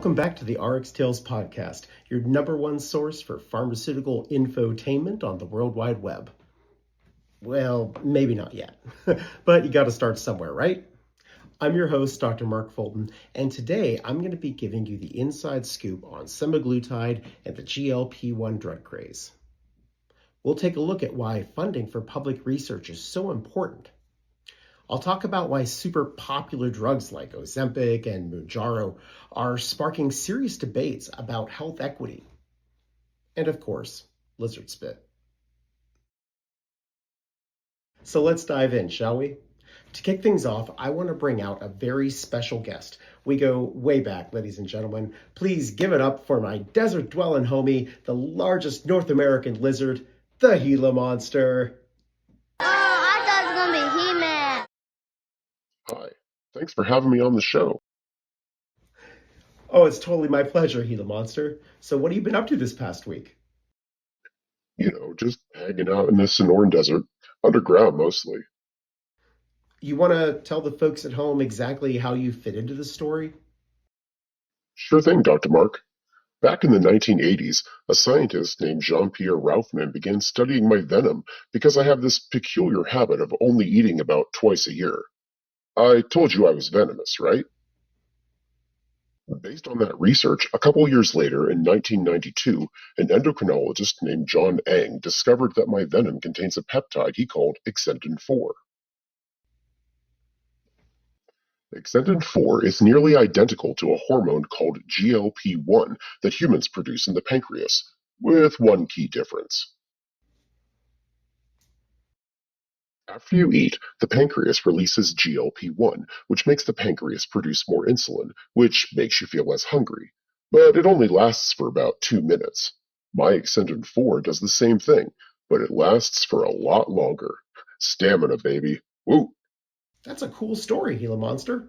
Welcome back to the RxTales podcast, your number one source for pharmaceutical infotainment on the World Wide Web. Well, maybe not yet, but you got to start somewhere, right? I'm your host, Dr. Mark Fulton, and today I'm going to be giving you the inside scoop on semaglutide and the GLP-1 drug craze. We'll take a look at why funding for public research is so important. I'll talk about why super popular drugs like Ozempic and Mounjaro are sparking serious debates about health equity. And of course, lizard spit. So let's dive in, shall we? To kick things off, I want to bring out a very special guest. We go way back, ladies and gentlemen. Please give it up for my desert-dwelling homie, the largest North American lizard, the Gila Monster. Hi, thanks for having me on the show. Oh, it's totally my pleasure, Gila Monster. So what have you been up to this past week? Just hanging out in the Sonoran Desert, underground mostly. You want to tell the folks at home exactly how you fit into the story? Sure thing, Dr. Mark. Back in the 1980s, a scientist named Jean-Pierre Rauffman began studying my venom because I have this peculiar habit of only eating about twice a year. I told you I was venomous, right? Based on that research, a couple years later, in 1992, an endocrinologist named John Eng discovered that my venom contains a peptide he called exendin-4. Exendin-4 is nearly identical to a hormone called GLP-1 that humans produce in the pancreas, with one key difference. After you eat, the pancreas releases GLP-1, which makes the pancreas produce more insulin, which makes you feel less hungry. But it only lasts for about 2 minutes. My Exendin-4 does the same thing, but it lasts for a lot longer. Stamina, baby. Woo! That's a cool story, Gila Monster.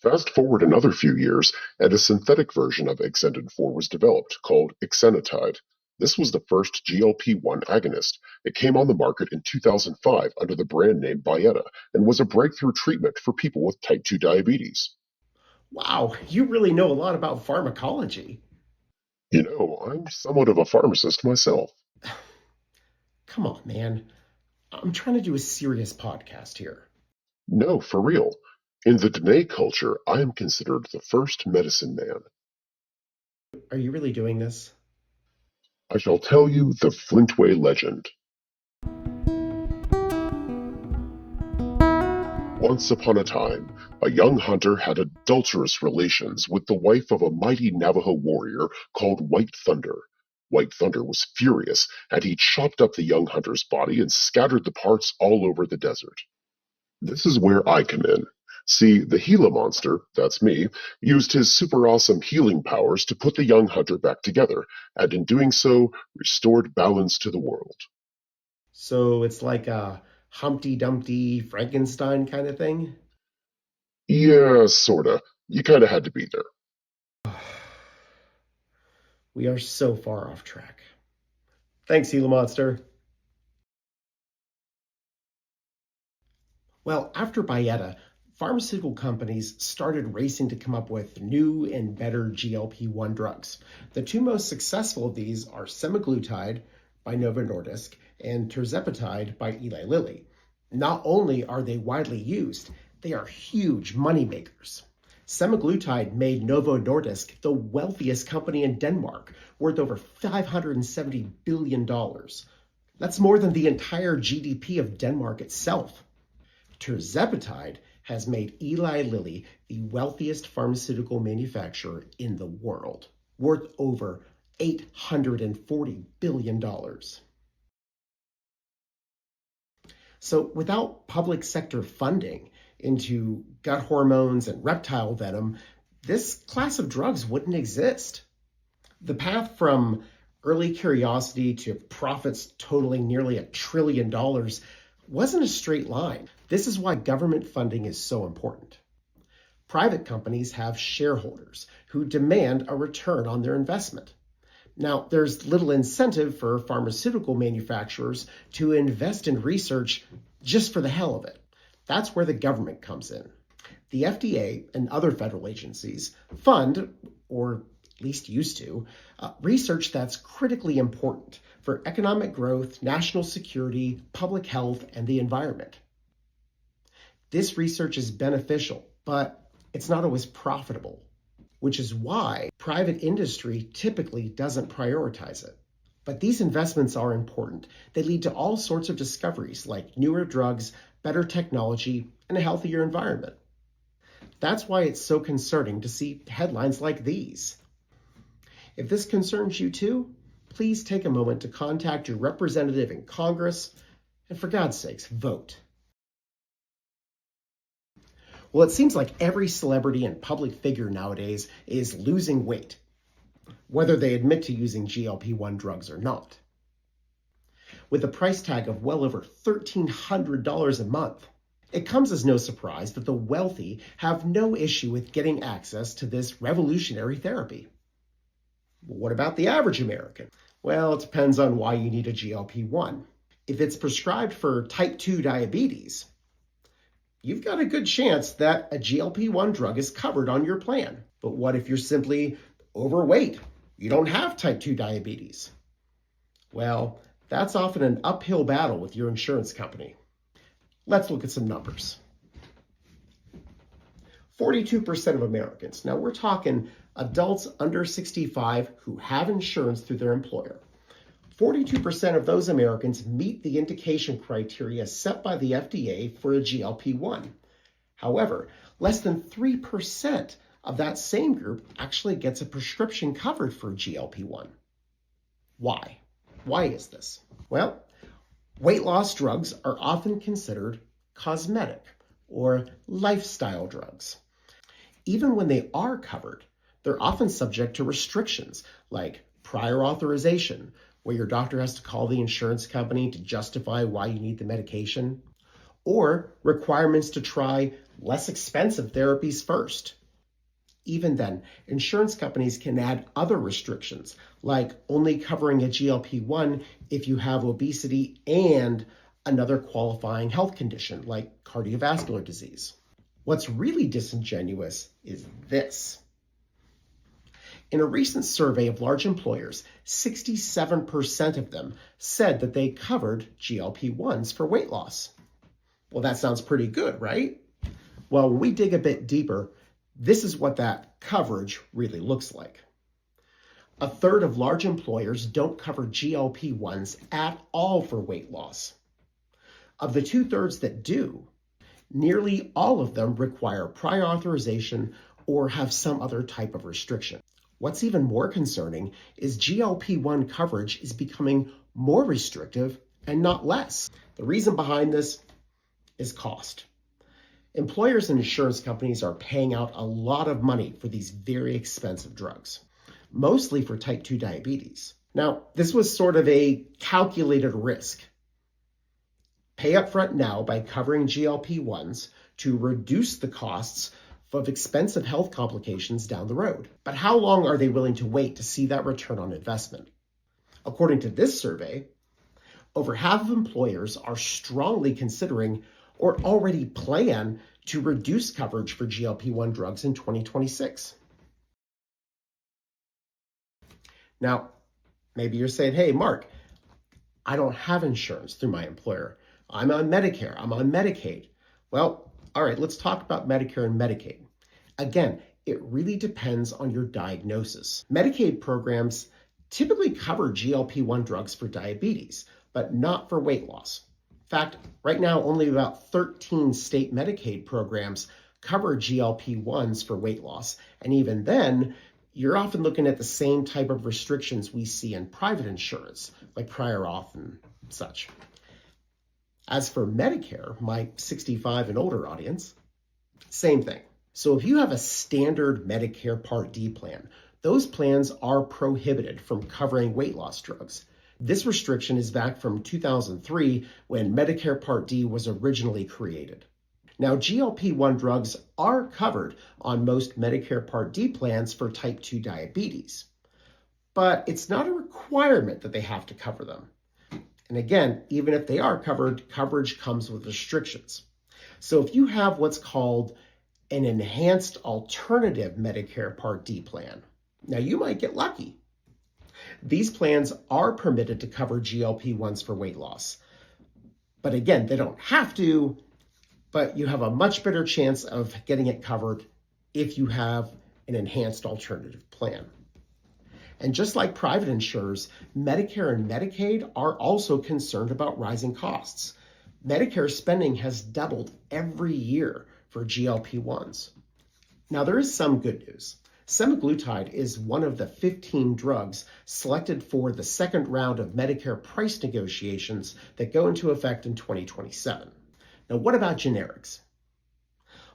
Fast forward another few years, and a synthetic version of Exendin-4 was developed, called exenatide. This was the first GLP-1 agonist. It came on the market in 2005 under the brand name Byetta and was a breakthrough treatment for people with type 2 diabetes. Wow, you really know a lot about pharmacology. I'm somewhat of a pharmacist myself. Come on, man. I'm trying to do a serious podcast here. No, for real. In the Dene culture, I am considered the first medicine man. Are you really doing this? I shall tell you the Flintway legend. Once upon a time, a young hunter had adulterous relations with the wife of a mighty Navajo warrior called White Thunder. White Thunder was furious, and he chopped up the young hunter's body and scattered the parts all over the desert. This is where I come in. See, the Gila Monster, that's me, used his super awesome healing powers to put the young hunter back together, and in doing so, restored balance to the world. So it's like a Humpty Dumpty Frankenstein kind of thing? Yeah, sorta. You kinda had to be there. We are so far off track. Thanks, Gila Monster. Well, after Byetta, pharmaceutical companies started racing to come up with new and better GLP-1 drugs. The two most successful of these are semaglutide by Novo Nordisk and tirzepatide by Eli Lilly. Not only are they widely used, they are huge moneymakers. Semaglutide made Novo Nordisk the wealthiest company in Denmark, worth over $570 billion. That's more than the entire GDP of Denmark itself. Tirzepatide has made Eli Lilly the wealthiest pharmaceutical manufacturer in the world, worth over $840 billion. So without public sector funding into gut hormones and reptile venom, this class of drugs wouldn't exist. The path from early curiosity to profits totaling nearly $1 trillion wasn't a straight line. This is why government funding is so important. Private companies have shareholders who demand a return on their investment. Now, there's little incentive for pharmaceutical manufacturers to invest in research just for the hell of it. That's where the government comes in. The FDA and other federal agencies fund, or at least used to, research that's critically important for economic growth, national security, public health, and the environment. This research is beneficial, but it's not always profitable, which is why private industry typically doesn't prioritize it. But these investments are important. They lead to all sorts of discoveries like newer drugs, better technology, and a healthier environment. That's why it's so concerning to see headlines like these. If this concerns you too, please take a moment to contact your representative in Congress, and for God's sakes, vote. Well, it seems like every celebrity and public figure nowadays is losing weight, whether they admit to using GLP-1 drugs or not. With a price tag of well over $1,300 a month, it comes as no surprise that the wealthy have no issue with getting access to this revolutionary therapy. What about the average American? Well, it depends on why you need a GLP-1. If it's prescribed for type 2 diabetes, you've got a good chance that a GLP-1 drug is covered on your plan. But what if you're simply overweight? You don't have type 2 diabetes. Well, that's often an uphill battle with your insurance company. Let's look at some numbers. 42% of Americans, now we're talking adults under 65 who have insurance through their employer. 42% of those Americans meet the indication criteria set by the FDA for a GLP-1. However, less than 3% of that same group actually gets a prescription covered for a GLP-1. Why? Why is this? Well, weight loss drugs are often considered cosmetic or lifestyle drugs. Even when they are covered, they're often subject to restrictions like prior authorization, where your doctor has to call the insurance company to justify why you need the medication, or requirements to try less expensive therapies first. Even then, insurance companies can add other restrictions, like only covering a GLP-1 if you have obesity and another qualifying health condition, like cardiovascular disease. What's really disingenuous is this. In a recent survey of large employers, 67% of them said that they covered GLP-1s for weight loss. Well, that sounds pretty good, right? Well, when we dig a bit deeper, this is what that coverage really looks like. A third of large employers don't cover GLP-1s at all for weight loss. Of the 2/3 that do, nearly all of them require prior authorization or have some other type of restriction. What's even more concerning is GLP-1 coverage is becoming more restrictive and not less. The reason behind this is cost. Employers and insurance companies are paying out a lot of money for these very expensive drugs, mostly for type 2 diabetes. Now, this was sort of a calculated risk. Pay up front now by covering GLP-1s to reduce the costs of expensive health complications down the road. But how long are they willing to wait to see that return on investment? According to this survey, over half of employers are strongly considering or already plan to reduce coverage for GLP-1 drugs in 2026. Now, maybe you're saying, hey, Mark, I don't have insurance through my employer. I'm on Medicare, I'm on Medicaid. Well, all right, let's talk about Medicare and Medicaid. Again, it really depends on your diagnosis. Medicaid programs typically cover GLP-1 drugs for diabetes, but not for weight loss. In fact, right now, only about 13 state Medicaid programs cover GLP-1s for weight loss. And even then, you're often looking at the same type of restrictions we see in private insurance, like prior auth and such. As for Medicare, my 65 and older audience, same thing. So if you have a standard Medicare Part D plan, those plans are prohibited from covering weight loss drugs. This restriction is back from 2003 when Medicare Part D was originally created. Now, GLP-1 drugs are covered on most Medicare Part D plans for type 2 diabetes, but it's not a requirement that they have to cover them. And again, even if they are covered, coverage comes with restrictions. So if you have what's called an enhanced alternative Medicare Part D plan. Now, you might get lucky. These plans are permitted to cover GLP-1s for weight loss. But again, they don't have to, but you have a much better chance of getting it covered if you have an enhanced alternative plan. And just like private insurers, Medicare and Medicaid are also concerned about rising costs. Medicare spending has doubled every year for GLP-1s. Now, there is some good news. Semaglutide is one of the 15 drugs selected for the second round of Medicare price negotiations that go into effect in 2027. Now, what about generics?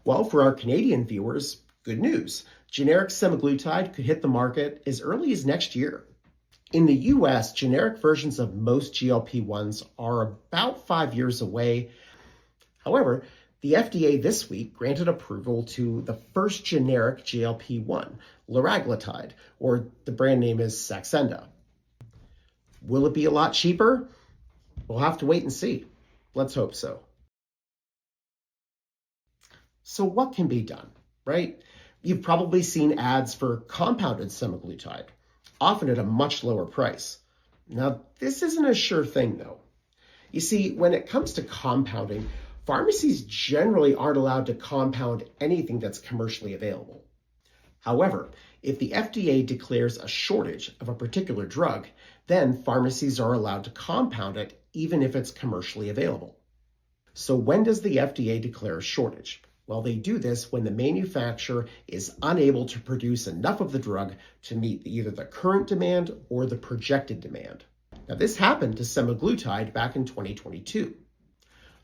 Well, for our Canadian viewers, good news. Generic semaglutide could hit the market as early as next year. In the US, generic versions of most GLP-1s are about 5 years away. However, the FDA this week granted approval to the first generic GLP-1, liraglutide, or the brand name is Saxenda. Will it be a lot cheaper? We'll have to wait and see. Let's hope so. So what can be done, right? You've probably seen ads for compounded semaglutide, often at a much lower price. Now, this isn't a sure thing, though. You see, when it comes to compounding, pharmacies generally aren't allowed to compound anything that's commercially available. However, if the FDA declares a shortage of a particular drug, then pharmacies are allowed to compound it even if it's commercially available. So when does the FDA declare a shortage? Well, they do this when the manufacturer is unable to produce enough of the drug to meet either the current demand or the projected demand. Now, this happened to semaglutide back in 2022.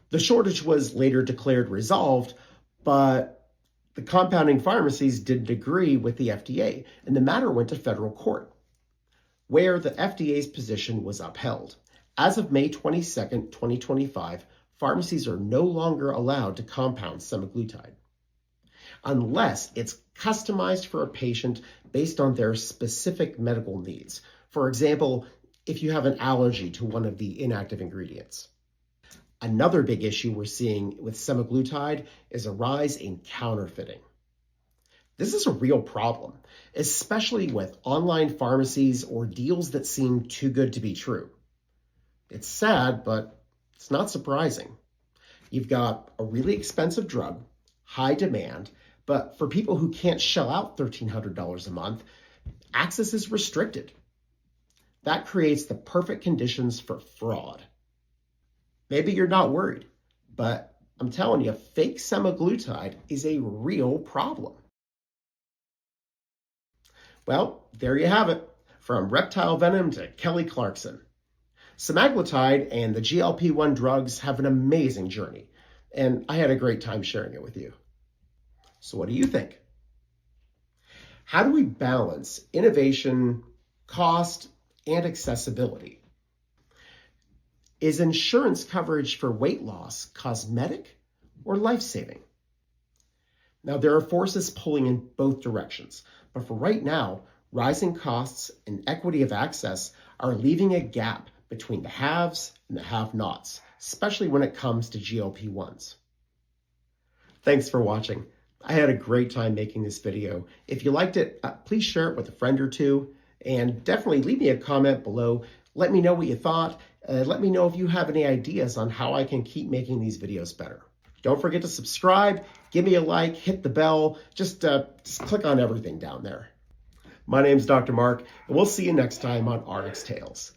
The shortage was later declared resolved, but the compounding pharmacies didn't agree with the FDA, and the matter went to federal court, where the FDA's position was upheld. As of May 22, 2025, pharmacies are no longer allowed to compound semaglutide unless it's customized for a patient based on their specific medical needs. For example, if you have an allergy to one of the inactive ingredients. Another big issue we're seeing with semaglutide is a rise in counterfeiting. This is a real problem, especially with online pharmacies or deals that seem too good to be true. It's sad, but it's not surprising. You've got a really expensive drug, high demand, but for people who can't shell out $1,300 a month, access is restricted. That creates the perfect conditions for fraud. Maybe you're not worried, but I'm telling you, fake semaglutide is a real problem. Well, there you have it. From reptile venom to Kelly Clarkson. Semaglutide and the GLP-1 drugs have an amazing journey, and I had a great time sharing it with you. So what do you think? How do we balance innovation, cost, and accessibility? Is insurance coverage for weight loss cosmetic or life-saving? Now, there are forces pulling in both directions, but for right now, rising costs and equity of access are leaving a gap between the haves and the have-nots, especially when it comes to GLP-1s. Thanks for watching. I had a great time making this video. If you liked it, please share it with a friend or two, and definitely leave me a comment below. Let me know what you thought. Let me know if you have any ideas on how I can keep making these videos better. Don't forget to subscribe, give me a like, hit the bell, just click on everything down there. My name's Dr. Mark, and we'll see you next time on RxTales.